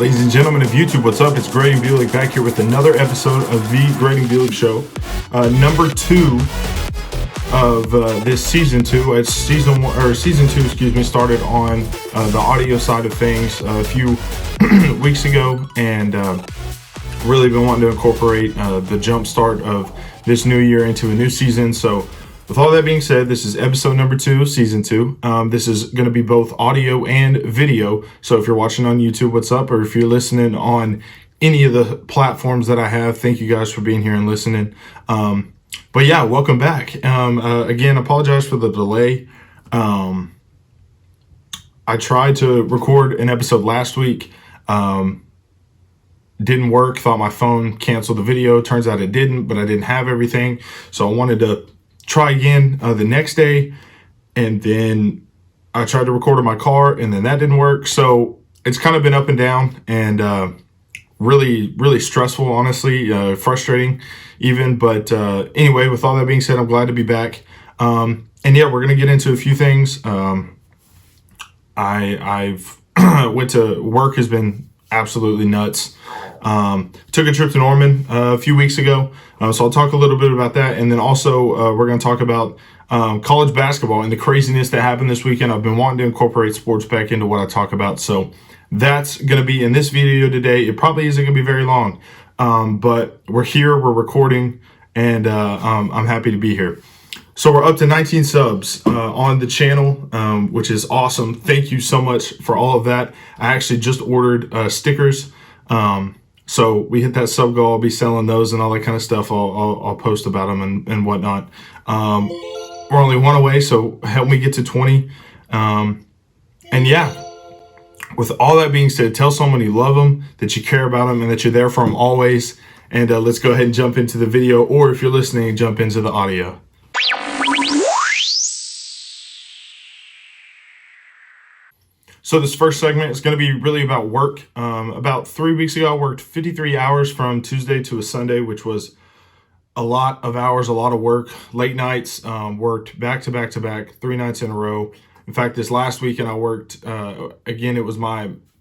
Ladies and gentlemen of YouTube, what's up? It's Grady Buick back here with another episode of the Grady Buick Show. Number 2 of this season 2. It's season 2, started on the audio side of things a few weeks ago, and really been wanting to incorporate the jump start of this new year into a new season. So with all that being said, this is episode number 2, season 2. This is going to be both audio and video. So if you're watching on YouTube, what's up? Or if you're listening on any of the platforms that I have, thank you guys for being here and listening. But yeah, welcome back. Again, apologize for the delay. I tried to record an episode last week. Didn't work. Thought my phone canceled the video. Turns out it didn't, but I didn't have everything. So I wanted to try again the next day, and then I tried to record in my car, and then that didn't work. So it's kind of been up and down, and really stressful, honestly, frustrating even. But anyway, with all that being said, I'm glad to be back. And yeah, we're gonna get into a few things. I've went to work, has been absolutely nuts. Took a trip to Norman a few weeks ago, so I'll talk a little bit about that, and then also we're going to talk about college basketball and the craziness that happened this weekend. I've been wanting to incorporate sports back into what I talk about, so that's going to be in this video today. It probably isn't going to be very long, but we're here, we're recording, and I'm happy to be here. So we're up to 19 subs on the channel, which is awesome. Thank you so much for all of that. I actually just ordered stickers. So we hit that sub goal. I'll be selling those and all that kind of stuff. I'll post about them and whatnot. We're only one away, so help me get to 20. And yeah, with all that being said, tell someone you love them, that you care about them, and that you're there for them always. And let's go ahead and jump into the video, or if you're listening, jump into the audio. So this first segment is going to be really about work. About 3 weeks ago, I worked 53 hours from Tuesday to a Sunday, which was a lot of hours, a lot of work. Late nights, worked back to back, 3 nights in a row. In fact, this last weekend I worked, again, it was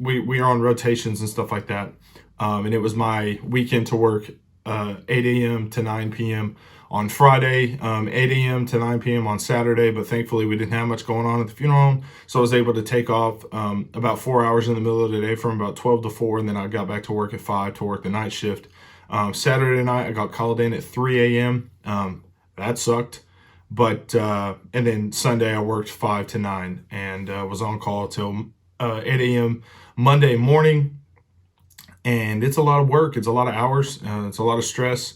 we are on rotations and stuff like that. And it was my weekend to work 8 a.m. to 9 p.m. on Friday, 8 a.m. to 9 p.m. on Saturday, but thankfully we didn't have much going on at the funeral home, so I was able to take off about 4 hours in the middle of the day from about 12 to 4, and then I got back to work at 5 to work the night shift. Saturday night, I got called in at 3 a.m. That sucked, but and then Sunday I worked 5 to 9 and was on call till 8 a.m. Monday morning, and it's a lot of work. It's a lot of hours. It's a lot of stress.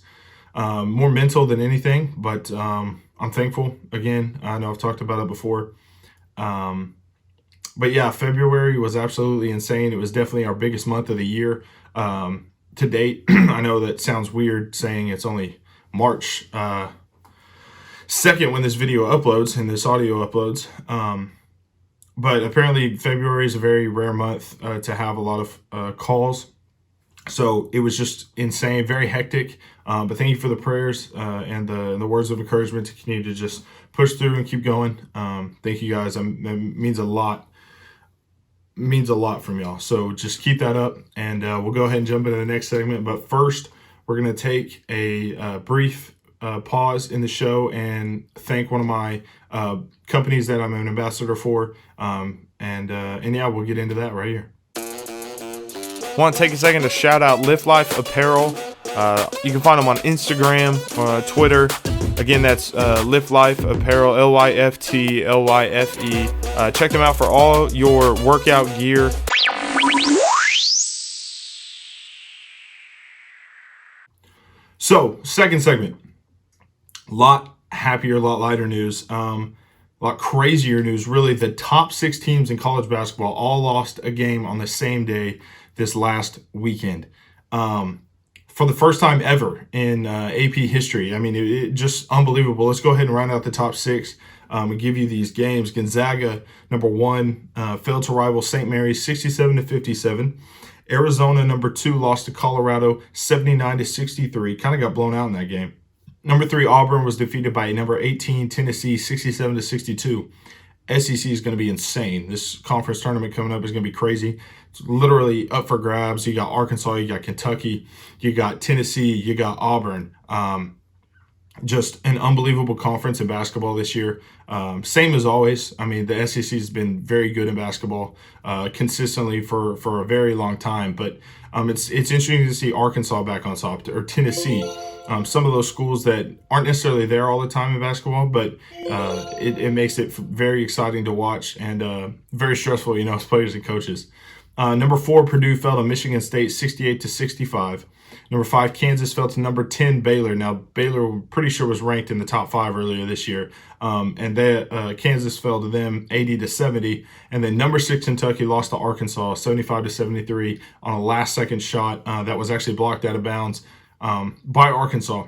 More mental than anything, but I'm thankful. Again, I know I've talked about it before. But yeah, February was absolutely insane. It was definitely our biggest month of the year to date. I know that sounds weird saying it's only March 2nd when this video uploads and this audio uploads. But apparently February is a very rare month to have a lot of calls. So it was just insane, very hectic. But thank you for the prayers and the words of encouragement to continue to just push through and keep going. Thank you guys. That means a lot. Means a lot from y'all. So just keep that up, and we'll go ahead and jump into the next segment. But first, we're going to take a brief pause in the show and thank one of my companies that I'm an ambassador for. And yeah, we'll get into that right here. Want to take a second to shout out Lift Life Apparel. You can find them on Instagram, Twitter. Again, that's Lift Life Apparel, LYFTLYFE. Check them out for all your workout gear. So, second segment. A lot happier, a lot lighter news. A lot crazier news. Really, the top 6 teams in college basketball all lost a game on the same day this last weekend. For the first time ever in AP history. I mean, it just unbelievable. Let's go ahead and round out the top 6 and give you these games. Gonzaga, number 1, failed to rival St. Mary's 67-57. Arizona, number 2, lost to Colorado 79-63. Kind of got blown out in that game. Number 3, Auburn was defeated by number 18, Tennessee 67-62. SEC is going to be insane. This conference tournament coming up is going to be crazy. It's literally up for grabs. You got Arkansas, you got Kentucky, you got Tennessee, you got Auburn. Just an unbelievable conference in basketball this year. Same as always. I mean, the SEC has been very good in basketball consistently for a very long time. But it's interesting to see Arkansas back on top, or Tennessee. Some of those schools that aren't necessarily there all the time in basketball, but it makes it very exciting to watch and very stressful, as players and coaches. Number 4, Purdue fell to Michigan State 68-65. Number 5, Kansas fell to number 10, Baylor. Now, Baylor, we're pretty sure, was ranked in the top 5 earlier this year. Kansas fell to them 80-70. And then number 6, Kentucky lost to Arkansas 75-73 on a last-second shot that was actually blocked out of bounds by Arkansas.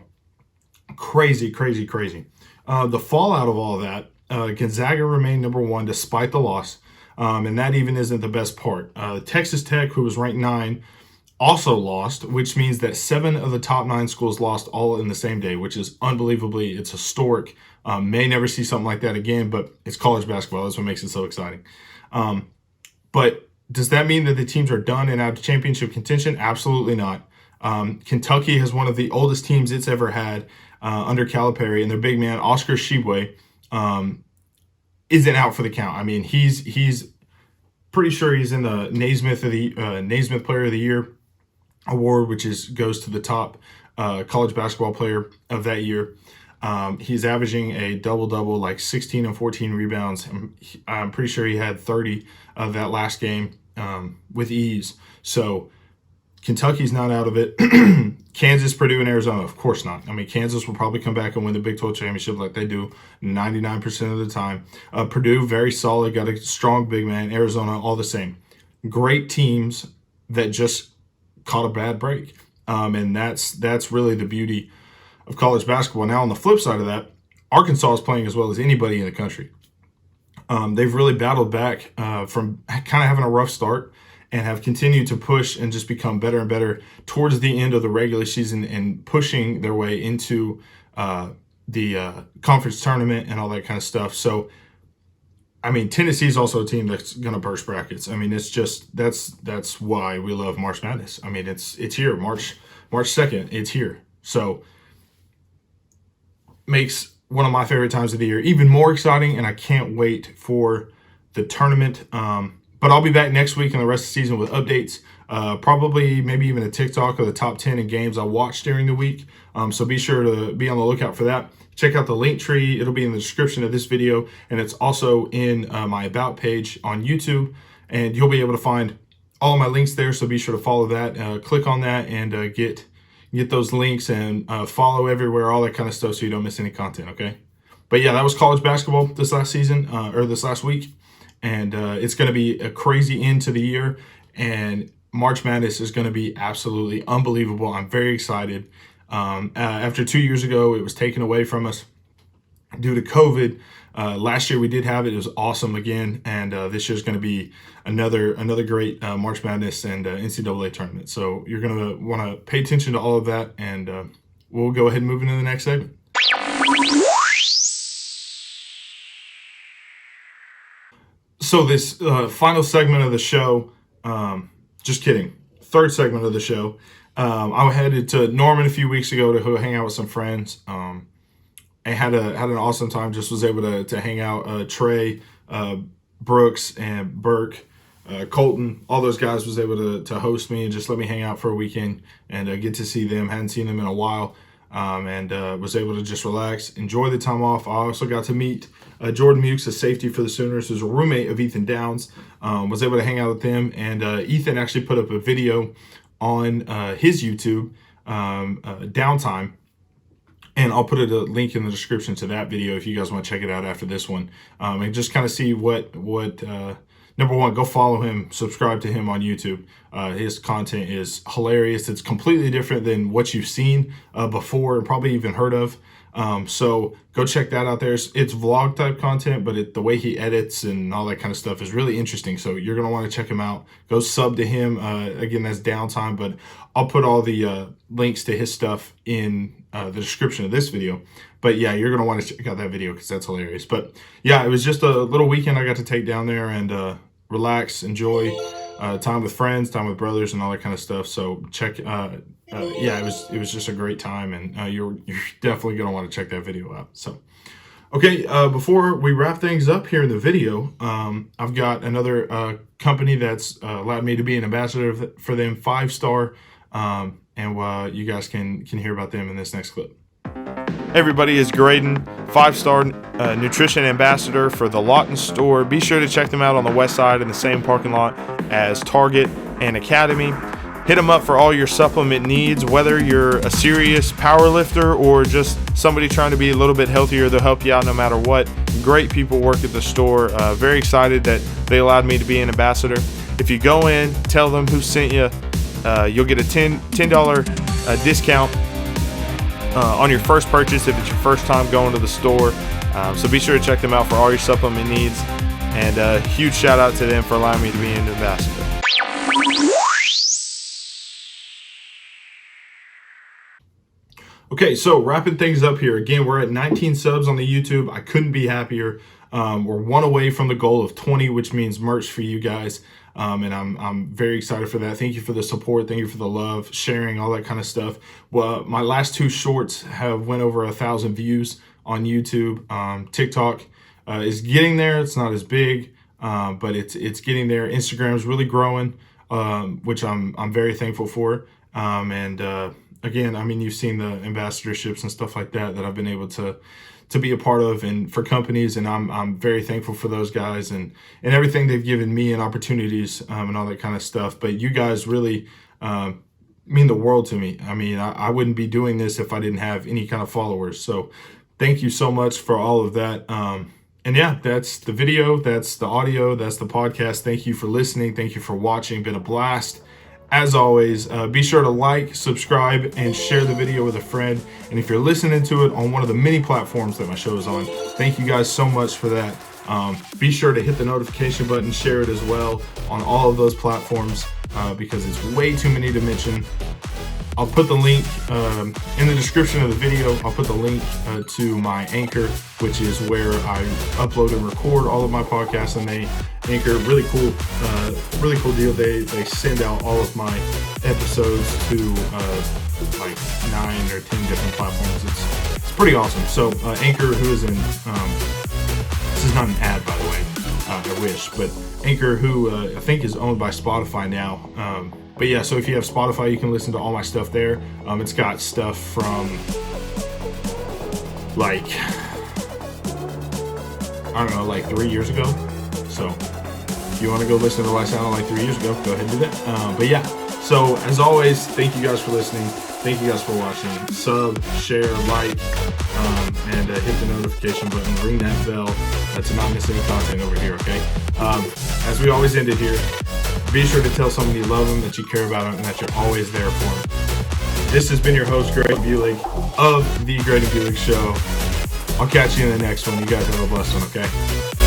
Crazy, crazy, crazy. The fallout of all of that, Gonzaga remained number 1 despite the loss. And that even isn't the best part. Texas Tech, who was ranked 9, also lost, which means that 7 of the top 9 schools lost all in the same day, which is it's historic. May never see something like that again, but it's college basketball. That's what makes it so exciting. But does that mean that the teams are done and out of championship contention? Absolutely not. Kentucky has one of the oldest teams it's ever had under Calipari, and their big man, Oscar Tshiebwe, isn't out for the count. I mean, he's pretty sure he's in the Naismith Player of the Year award, which goes to the top college basketball player of that year. He's averaging a double-double, like 16 and 14 rebounds. I'm pretty sure he had 30 of that last game with ease. So Kentucky's not out of it. Kansas, Purdue, and Arizona, of course not. I mean, Kansas will probably come back and win the Big 12 championship like they do 99% of the time. Purdue, very solid, got a strong big man. Arizona, all the same. Great teams that just caught a bad break. And that's really the beauty of college basketball. Now, on the flip side of that, Arkansas is playing as well as anybody in the country. They've really battled back from kind of having a rough start, and have continued to push and just become better and better towards the end of the regular season and pushing their way into the conference tournament and all that kind of stuff. So, I mean, Tennessee is also a team that's going to burst brackets. I mean, it's just that's why we love March Madness. I mean, it's here, March 2nd. It's here. So, makes one of my favorite times of the year even more exciting, and I can't wait for the tournament. But I'll be back next week and the rest of the season with updates, probably maybe even a TikTok of the top 10 in games I watched during the week. So be sure to be on the lookout for that. Check out the link tree. It'll be in the description of this video, and it's also in my About page on YouTube. And you'll be able to find all of my links there, so be sure to follow that. Click on that and get those links and follow everywhere, all that kind of stuff, so you don't miss any content, okay? But yeah, that was college basketball this last season, or this last week. And it's going to be a crazy end to the year. And March Madness is going to be absolutely unbelievable. I'm very excited. After 2 years ago, it was taken away from us due to COVID. Last year we did have it. It was awesome again. And this year's going to be another great March Madness and NCAA tournament. So you're going to want to pay attention to all of that. And we'll go ahead and move into the next segment. So this final segment of the show, just kidding, third segment of the show, I headed to Norman a few weeks ago to hang out with some friends. I had an awesome time. Just was able to hang out. Trey, Brooks, and Burke, Colton, all those guys was able to host me and just let me hang out for a weekend and get to see them. Hadn't seen them in a while. And was able to just relax, enjoy the time off. I also got to meet Jordan Mukes, a safety for the Sooners, who's a roommate of Ethan Downs. Was able to hang out with him, and Ethan actually put up a video on his YouTube, Downtime, and I'll put a link in the description to that video if you guys want to check it out after this one, and just kind of see what number one, go follow him, subscribe to him on YouTube. His content is hilarious. It's completely different than what you've seen before and probably even heard of. So go check that out there. It's vlog type content, but the way he edits and all that kind of stuff is really interesting. So you're going to want to check him out. Go sub to him. Again, that's Downtime, but I'll put all the links to his stuff in the description of this video. But yeah, you're going to want to check out that video because that's hilarious. But yeah, it was just a little weekend I got to take down there and relax, enjoy. time with friends, time with brothers, and all that kind of stuff. So check. Yeah, it was just a great time, and you're definitely gonna want to check that video out. So. Okay, before we wrap things up here in the video, I've got another company that's allowed me to be an ambassador for them, 5-star, and you guys can hear about them in this next clip. Hey everybody, it's Graydon, 5-star nutrition ambassador for the Lawton store. Be sure to check them out on the west side in the same parking lot as Target and Academy. Hit them up for all your supplement needs, whether you're a serious power lifter or just somebody trying to be a little bit healthier. They'll help you out no matter what. Great people work at the store. Very excited that they allowed me to be an ambassador. If you go in, tell them who sent you, you'll get a $10 discount on your first purchase if it's your first time going to the store. So be sure to check them out for all your supplement needs. And a huge shout out to them for allowing me to be an ambassador. Okay, so wrapping things up here. Again, we're at 19 subs on the YouTube. I couldn't be happier. We're one away from the goal of 20, which means merch for you guys. And I'm very excited for that. Thank you for the support. Thank you for the love, sharing, all that kind of stuff. Well, my last 2 shorts have went over 1,000 views on YouTube. TikTok is getting there. It's not as big, but it's getting there. Instagram is really growing, which I'm very thankful for. Again, I mean, you've seen the ambassadorships and stuff like that I've been able to be a part of and for companies, and I'm very thankful for those guys and everything they've given me and opportunities and all that kind of stuff. But you guys really mean the world to me. I mean, I wouldn't be doing this if I didn't have any kind of followers. So thank you so much for all of that. And yeah, that's the video, that's the audio, that's the podcast. Thank you for listening. Thank you for watching. Been a blast. As always, be sure to like, subscribe, and share the video with a friend. And if you're listening to it on one of the many platforms that my show is on, thank you guys so much for that. Be sure to hit the notification button, share it as well on all of those platforms because it's way too many to mention. I'll put the link in the description of the video. I'll put the link to my Anchor, which is where I upload and record all of my podcasts. And they Anchor, really cool deal. They send out all of my episodes to like 9 or 10 different platforms. It's pretty awesome. So Anchor, who is in this is not an ad, by the way. I wish, but Anchor, who I think is owned by Spotify now. But yeah, so if you have Spotify, you can listen to all my stuff there. It's got stuff from like, I don't know, like 3 years ago. So if you want to go listen to what I sounded like 3 years ago, go ahead and do that. But yeah, so as always, thank you guys for listening. Thank you guys for watching. Sub, share, like, and hit the notification button. Ring that bell to not miss any content over here, okay? As we always end it here, be sure to tell someone you love them, that you care about them, and that you're always there for them. This has been your host, Greg Bulig of The Greg Bulig Show. I'll catch you in the next one. You guys have a blessed one, okay?